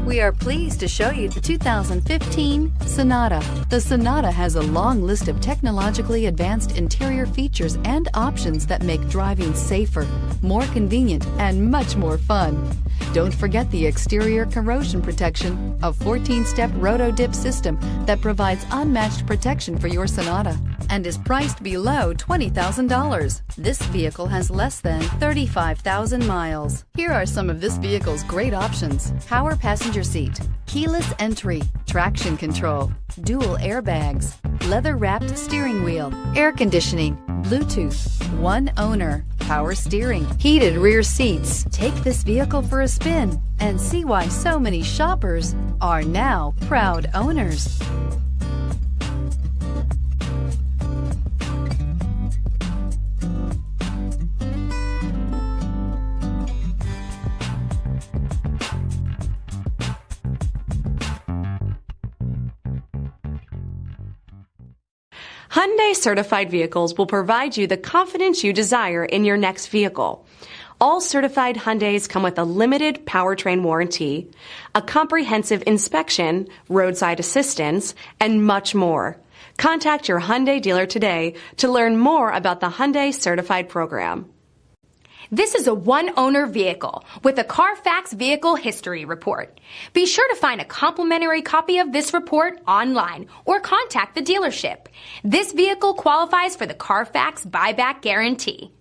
We are pleased to show you the 2015 Sonata. The Sonata has a long list of technologically advanced interior features and options that make driving safer, more convenient, and much more fun. Don't forget the exterior corrosion protection, a 14-step roto-dip system that provides unmatched protection for your Sonata and is priced below $20,000. This vehicle has less than 35,000 miles. Here are some of this vehicle's great options: power passenger seat, keyless entry, traction control, dual airbags, leather-wrapped steering wheel, air conditioning, Bluetooth, one owner, power steering, heated rear seats. Take this vehicle for a spin and see why so many shoppers are now proud owners. Hyundai certified vehicles will provide you the confidence you desire in your next vehicle. All certified Hyundais come with a limited powertrain warranty, a comprehensive inspection, roadside assistance, and much more. Contact your Hyundai dealer today to learn more about the Hyundai Certified program. This is a one-owner vehicle with a CARFAX Vehicle History Report. Be sure to find a complimentary copy of this report online or contact the dealership. This vehicle qualifies for the CARFAX Buyback Guarantee.